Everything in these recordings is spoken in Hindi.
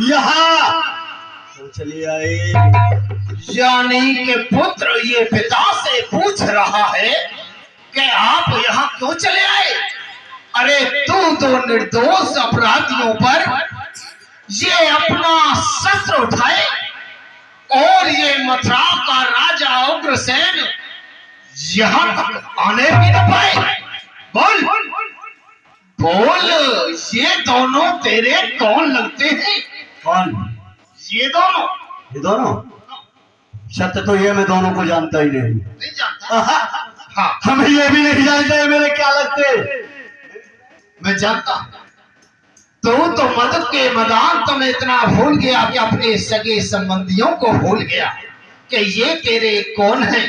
यहाँ तो चलिए आए। यानी के पुत्र ये पिता से पूछ रहा है कि आप यहाँ क्यों चले आए। अरे तू तो निर्दोष अपराधियों पर ये अपना शस्त्र उठाए और ये मथुरा का राजा उग्रसेन यहाँ तक आने भी न पाए। बोल बोल, ये दोनों तेरे कौन लगते हैं? कौन? ये दोनों? ये दोनों? सत्य तो ये मैं दोनों को जानता ही नहीं जानता। हाँ, हमें ये भी नहीं जानते मेरे क्या लगते। मैं जानता। तो मदद के मैदान में इतना भूल गया कि अपने सगे संबंधियों को भूल गया कि ये तेरे कौन है।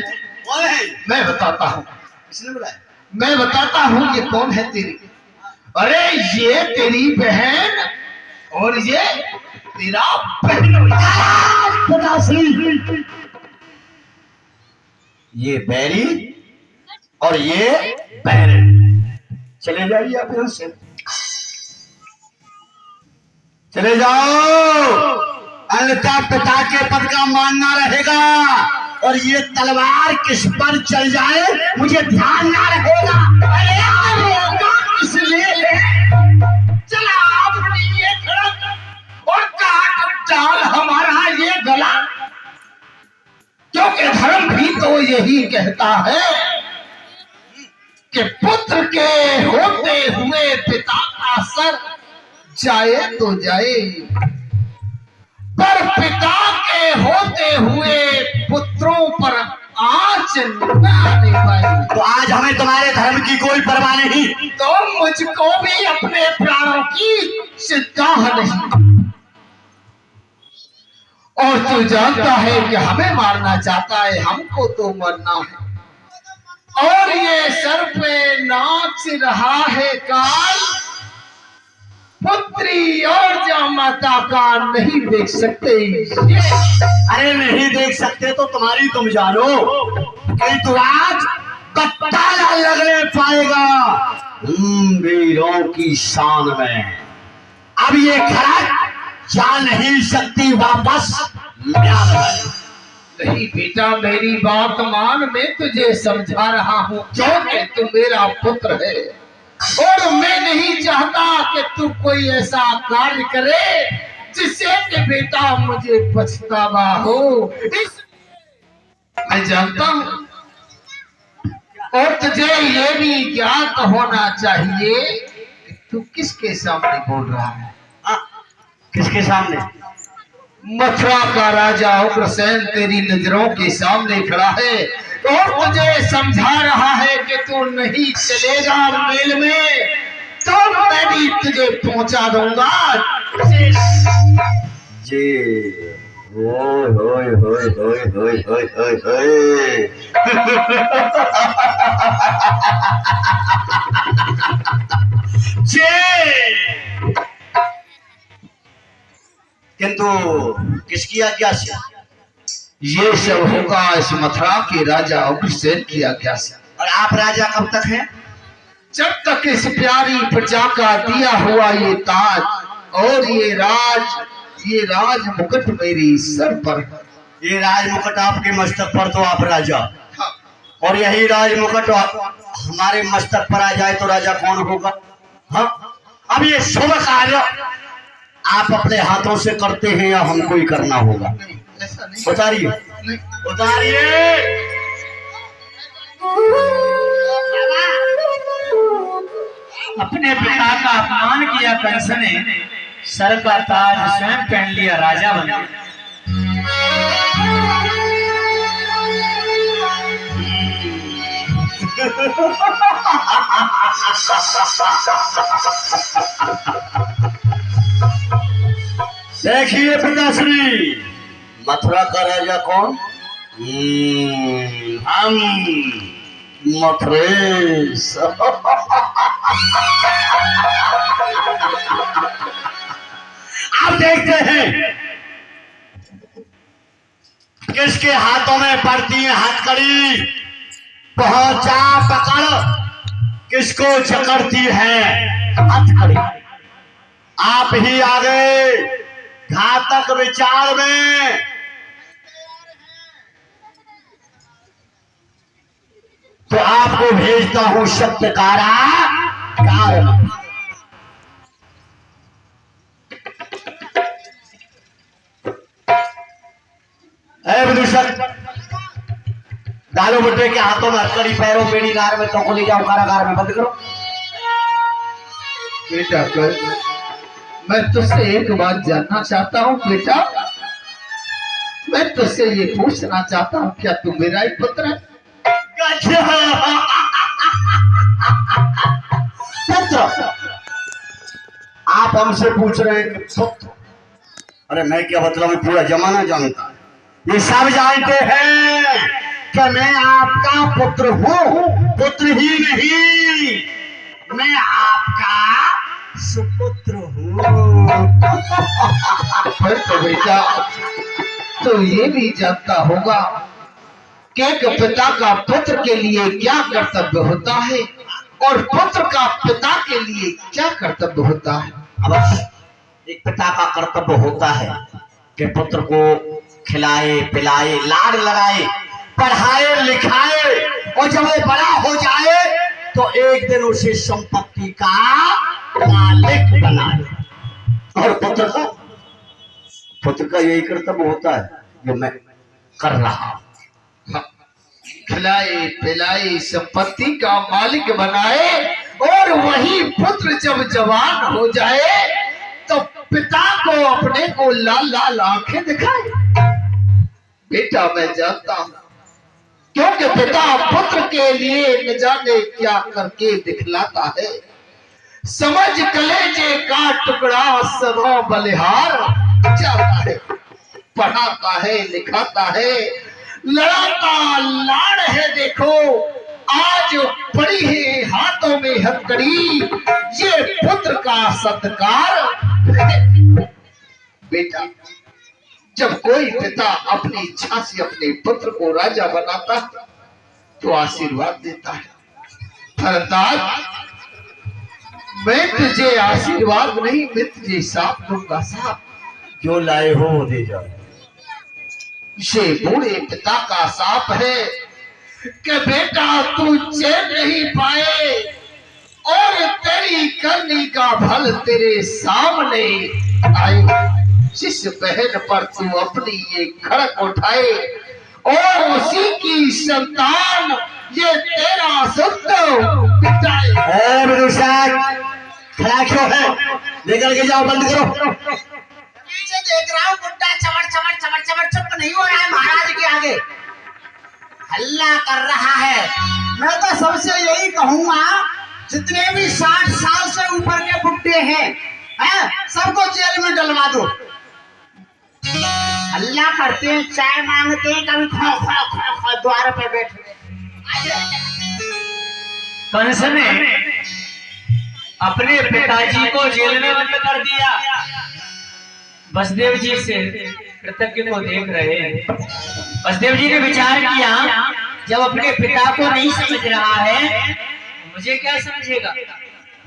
मैं बताता हूँ। किसने बुलाया? मैं बताता हूँ ये कौन है तेरी। अरे ये तेरी बहन और ये तेरा बहन। ये बैरी और ये बैरन। चले जाइए आप यहाँ से, चले जाओ, अन्यथा पिता के पद का मानना रहेगा और ये तलवार किस पर चल जाए मुझे ध्यान ना रहेगा। इसलिए चला अपनी ये खड़क और काट डाल हमारा ये गला, क्योंकि धर्म भी तो यही कहता है कि पुत्र के होते हुए पिता का सर जाए तो जाए, पर पिता के होते हुए पुत्रों पर आंच न आने पाए। तो आज हमें तुम्हारे धर्म की कोई परवाह नहीं, तो मुझको भी अपने प्राणों की चिंता नहीं। और तू जानता है कि हमें मारना चाहता है, हमको तो मरना है। और ये सर पे नाच रहा है काल, पुत्री और जामाता का नहीं देख सकते। अरे नहीं देख सकते तो तुम्हारी तुम जानो, कहीं तो आज ताला लगने पाएगा वीरों की शान में। अब ये खड़ा जा नहीं सकती वापस। नहीं बेटा, मेरी बात मान, मैं तुझे समझा रहा हूँ क्योंकि तू मेरा पुत्र है और मैं नहीं चाहता कि तू कोई ऐसा कार्य करे जिससे कि बेटा मुझे पछतावा हो। मैं जानता हूँ और तुझे ये भी ज्ञात होना चाहिए कि तू किसके सामने बोल रहा है। किसके सामने? मथुरा का राजा उग्रसेन तेरी नजरों के सामने खड़ा है और तुझे समझा रहा है कि तू नहीं चलेगा मेल में, तो मैं भी तुझे पहुंचा दूंगा। जी ओए होए होए होए होए होए होए होए। किंतु किसकी आज्ञा से? ये सब होगा इस मथुरा के राजा उग्रसेन की आज्ञा से। और आप राजा कब तक हैं? जब तक इस प्यारी प्रजा का दिया हुआ ये ताज और ये राज मुकुट मेरी सर पर है। ये राज मुकुट आपके मस्तक पर तो आप राजा, और यही राज मुकुट हमारे मस्तक पर आ जाए तो राजा कौन होगा? हाँ, अब ये शुभ कार्य आप अपने हाथों से करते हैं या हमको ही करना होगा? बताइए बताइए। अपने पिता का अपमान किया कंस ने, सर का ताज स्वयं पहन लिया, राजा बन गया। देखिए पिताश्री, मथुरा का राजा कौन? हम मथुरेश। आप देखते हैं किसके हाथों में पड़ती है हथकड़ी, पहुंचा पकड़ किसको जकड़ती है हथकड़ी। आप ही आ गए घातक विचार में तो आपको भेजता हूं सत्यकारा कारण। विदूषक डालो बुट्टे के हाथों में हथकड़ी, पैरों बेड़ी गार में, तो ले जाओ कारागार में बंद करो। बेटा कर, मैं तुझसे एक बात जानना चाहता हूँ बेटा। मैं तुझसे ये पूछना चाहता हूँ, क्या तू मेरा ही पुत्र है? पुत्र? आप हमसे पूछ रहे हैं कि पुत्र? अरे मैं क्या मतलब, मैं पूरा जमाना जानता है, ये सब जानते हैं कि मैं आपका पुत्र हूँ। पुत्र ही नहीं, मैं आपका सुपुत्र हूँ। फिर तो बेटा तो ये भी जानता होगा कि एक पिता का पुत्र के लिए क्या कर्तव्य होता है और पुत्र का पिता के लिए क्या कर्तव्य होता है। अवश्य एक पिता का कर्तव्य होता है कि पुत्र को खिलाए पिलाए, लाड लगाए, पढ़ाए लिखाए, और जब वो बड़ा हो जाए तो एक दिन उसे संपत्ति का मालिक बनाए। और पुत्र का यही कर्तव्य होता है जो मैं कर रहा हूं। खिलाए पिलाए, संपत्ति का मालिक बनाए, और वही पुत्र जब जवान हो जाए तो पिता को अपने को लाल लाल आंखें दिखाए। बेटा मैं जानता हूं, क्योंकि पिता पुत्र के लिए न जाने क्या करके दिखलाता है। समझ कलेजे का टुकड़ा सदा बलिहार जाता है, पढ़ाता है लिखाता है, लड़ाता लाड़ है। देखो आज पड़ी है हाथों में हथकड़ी, ये पुत्र का सत्कार। बेटा जब कोई पिता अपनी इच्छा से अपने पुत्र को राजा बनाता है तो आशीर्वाद देता है। फरदार मैं तुझे आशीर्वाद नहीं, मैं तुझे साफ दूंगा। साफ जो लाए हो वो दे जाओ। ये बूढ़े पिता का साप है कि बेटा तू चैन नहीं पाए और तेरी करनी का फल तेरे सामने आए। जिस बहन पर तू अपनी ये खड़क उठाए और उसी की संतान ये तेरा सुख पिटाए। खड़ा क्यों है? लेकर के जाओ, बंद करो। पीछे देख रहा हूँ बुड्ढा चमड़ चमड़ चमड़ चमड़, चुप नहीं हो रहा है महाराज के आगे, हल्ला कर रहा है। मैं तो सबसे यही कहूंगा, जितने भी 60 साल से ऊपर के बुड्ढे हैं, सबको जेल में डलवा दो। हल्ला करते हैं, चाय मांगते हैं, कभी खो खो खो खो द्वार पे बैठे। कंस ने अपने पिताजी को जेल में बंद कर दिया। वसुदेव जी से कृतज्ञ को देख रहे हैं। वसुदेव जी ने विचार किया, जब अपने पिता को नहीं समझ रहा है मुझे क्या समझेगा।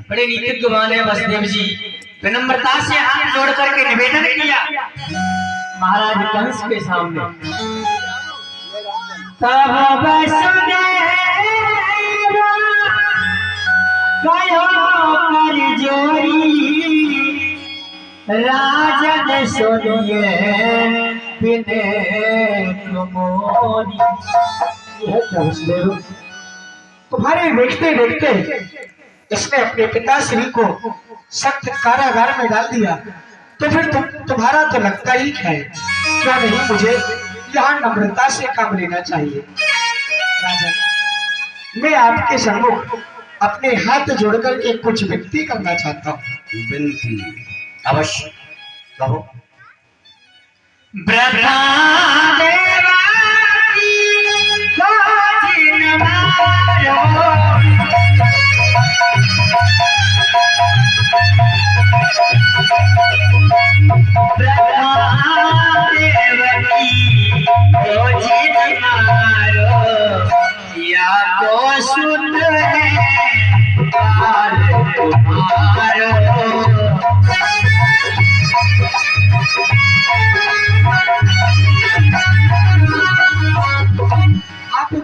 बड़े नीतिज्ञवान है वसुदेव जी। विनम्रता से हाथ जोड़ करके निवेदन किया महाराज कंस के सामने। तब वसुदेव कहो कर जोरी, राजन सुनिए बिने मोरी। यह क्या वसुदेव, तुम्हारे देखते देखते इसने अपने पिताश्री को सख्त कारागार में डाल दिया, तो फिर तुम्हारा तो लगता ही है, क्या नहीं मुझे यहाँ नम्रता से काम लेना चाहिए। राजा, मैं आपके सम्मुख अपने हाथ जोड़कर के कुछ विनती करना चाहता हूँ। विनती अवश्य कहो।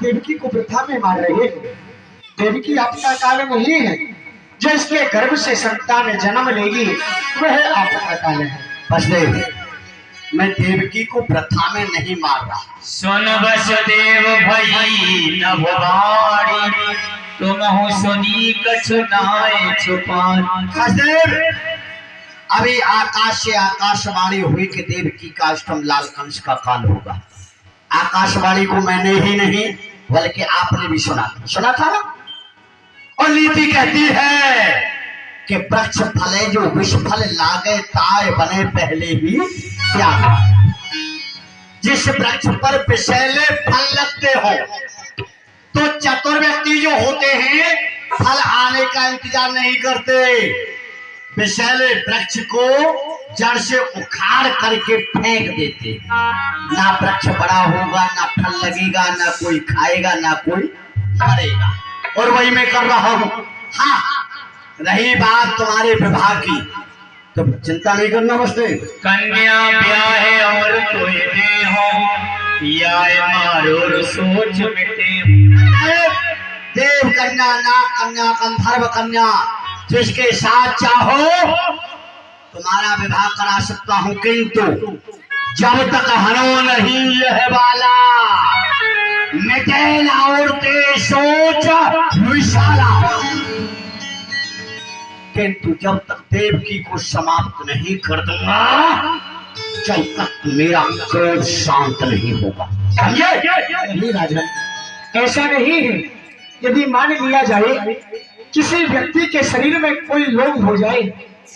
देवकी को वृथा में मार रहे हैं। देवकी आपका काल नहीं है, जो इसके गर्भ से संतान जन्म लेगी वह आपका काल है। वसुदेव, मैं देवकी को वृथा में नहीं मार रहा। सुन वसुदेव भई नभवाड़ी, तुम सुनी कछुनाए छुपान। वसुदेव, अभी आकाश से आकाशवाणी हुई कि देवकी का अष्टम लाल कंस का काल होगा। आकाशवाणी को मैंने ही नहीं बल्कि आपने भी सुना था ना। और नीति कहती है कि वृक्ष फले जो विष फल लागे ताय बने पहले ही त्याग। जिस वृक्ष पर विषैले फल लगते हो तो चतुर व्यक्ति जो होते हैं फल आने का इंतजार नहीं करते। विषैले वृक्ष को जड़ से उखाड़ करके फेंक देते। ना वृक्ष बड़ा होगा, ना फल लगेगा, ना कोई खाएगा, ना कोई मरेगा। और वही मैं कर रहा हूँ। हाँ, रही बात तुम्हारे विवाह की तो चिंता नहीं करना। बसते कन्या ब्याहे और कोई दे हो, या मारो सोच मिटे। देव कन्या, नाग कन्या, गंधर्व कन्या, जिसके साथ चाहो तुम्हारा विवाह करा सकता हूँ, किंतु जब तक हनो नहीं यह वाला मिटे ना उड़ते सोच विशाला। किंतु जब तक देवकी को समाप्त नहीं कर दूंगा, जब तक मेरा क्रोध शांत नहीं होगा। नहीं राजन, ऐसा नहीं है। यदि मान लिया जाए किसी व्यक्ति के शरीर में कोई रोग हो जाए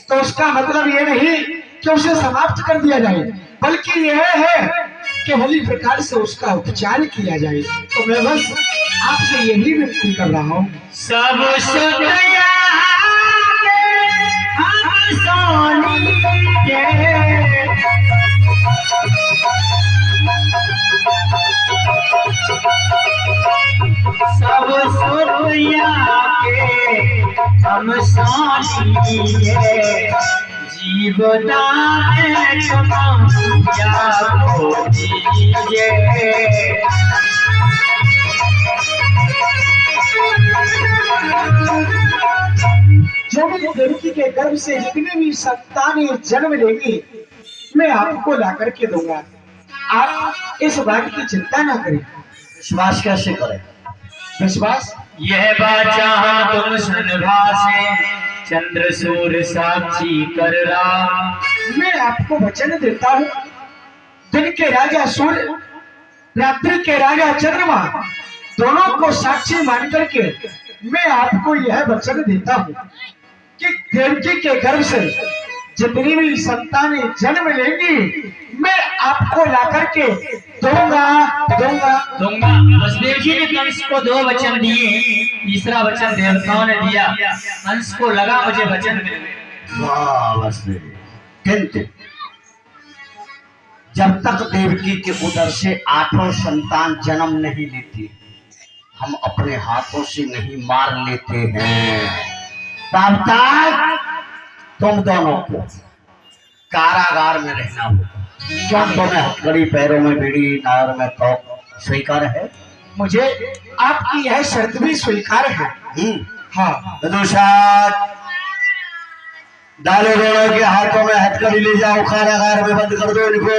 तो उसका मतलब यह नहीं कि उसे समाप्त कर दिया जाए, बल्कि यह है कि भली प्रकार से उसका उपचार किया जाए। तो मैं बस आपसे यही विनती कर रहा हूँ। सब सुनिया हम सोनी के, सब सुनिया के हम सोनी के, जीवदान क्या को दीजिए। जो भी देवकी के गर्भ से जितनी भी संतानें जन्म लेंगी मैं आपको ला करके दूंगा। आप इस बात की चिंता ना करें। विश्वास कैसे करें? विश्वास यह बाचा हम तुम सनभासे, चंद्र सूर्य साक्षी कर रहा। मैं आपको वचन देता हूँ, दिन के राजा सूर्य, रात्रि के राजा चंद्रमा, दोनों को साक्षी मान करके मैं आपको यह वचन देता हूँ कि देवकी के गर्भ से जितनी भी संतानें जन्म लेंगी मैं आपको ला करके दूंगा। वसुदेव जी ने कंस को 2 वचन दिए, तीसरा वचन देवताओं ने दिया। कंस को लगा मुझे वचन मिल गए। वाह वसुदेव, किंतु जब तक देवकी के उदर से 8 संतान जन्म नहीं लेती, हम अपने हाथों से नहीं मार लेते हैं, तब तक तुम दोनों को कारागार में रहना होगा। क्या तुम्हें हथकड़ी, पैरों में बीड़ी, नार में तोप स्वीकार है? मुझे आपकी यह शर्त भी स्वीकार है। हाँ। डालो दोनों के हाथों में हथकड़ी, ले जाओ कारागार में बंद कर दो इनको।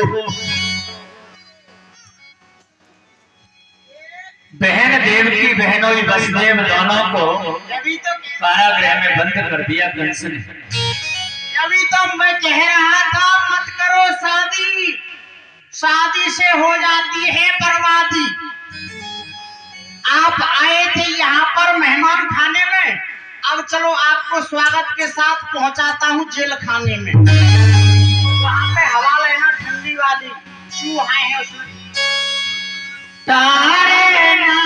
बहन देवकी, बहनों वसुदेव दोनों को कारागृह में बंद कर दिया कंस ने। अभी तो मैं कह रहा था मत करो शादी, शादी से हो जाती है बर्बादी। आप आए थे यहाँ पर मेहमान खाने में, अब चलो आपको स्वागत के साथ पहुंचाता हूँ जेल खाने में। वहाँ पे हवा लेना ठंडी वाली, चूहा है उसमें। तारे ना